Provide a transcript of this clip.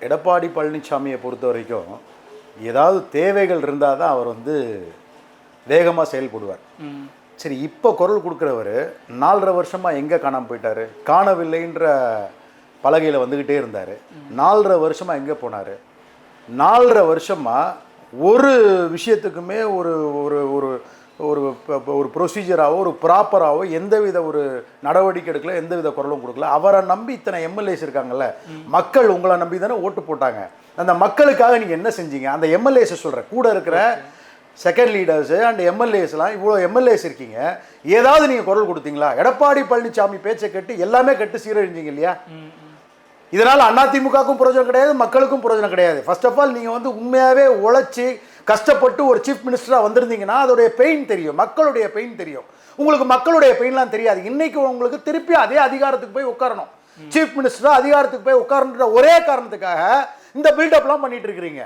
எடப்பாடி பழனிசாமியை பொறுத்த வரைக்கும் ஏதாவது தேவைகள் இருந்தால் தான் அவர் வேகமாக செயல்படுவார். சரி, இப்போ குரல் கொடுக்குறவர் 4.5 வருஷமாக எங்கே காணாமல் போயிட்டார்? காணவில்லைன்ற பலகையில் வந்துக்கிட்டே இருந்தார். 4.5 வருஷமாக எங்கே போனார்? 4.5 வருஷமாக ஒரு விஷயத்துக்குமே ஒரு ஒரு ஒரு ஒரு ஒரு ப்ரொசீஜராகவோ ஒரு ப்ராப்பராகவோ எந்தவித ஒரு நடவடிக்கை எடுக்கல, எந்தவித குரலும் கொடுக்கல. அவரை நம்பி இத்தனை எம்எல்ஏஸ் இருக்காங்கல்ல, மக்கள் உங்களை நம்பி தானே ஓட்டு போட்டாங்க. அந்த மக்களுக்காக நீங்கள் என்ன செஞ்சீங்க? அந்த எம்எல்ஏஸை சொல்கிறேன், கூட இருக்கிற செகண்ட் லீடர்ஸு அண்ட் எம்எல்ஏஸ்லாம் இவ்வளோ எம்எல்ஏஸ் இருக்கீங்க, ஏதாவது நீங்கள் குரல் கொடுத்தீங்களா? எடப்பாடி பழனிசாமி பேச்சை கேட்டு எல்லாமே கெட்டு சீரழிஞ்சிங்க இல்லையா? இதனால் அதிமுகவுக்கும் பிரயோஜனம் கிடையாது, மக்களுக்கும் பிரயோஜனம் கிடையாது. ஃபர்ஸ்ட் ஆஃப் ஆல் நீங்கள் உண்மையாகவே உழைச்சி கஷ்டப்பட்டு ஒரு சீஃப் மினிஸ்டராக வந்திருந்தீங்கன்னா அதோடைய பெயின் தெரியும், மக்களுடைய பெயின் தெரியும். உங்களுக்கு மக்களுடைய பெயின்லாம் தெரியாது. இன்னைக்கு உங்களுக்கு திருப்பி அதே அதிகாரத்துக்கு போய் உட்காரணும், சீஃப் மினிஸ்டராக அதிகாரத்துக்கு போய் உட்காரன்ற ஒரே காரணத்துக்காக இந்த பில்டப்லாம் பண்ணிட்டு இருக்கிறீங்க.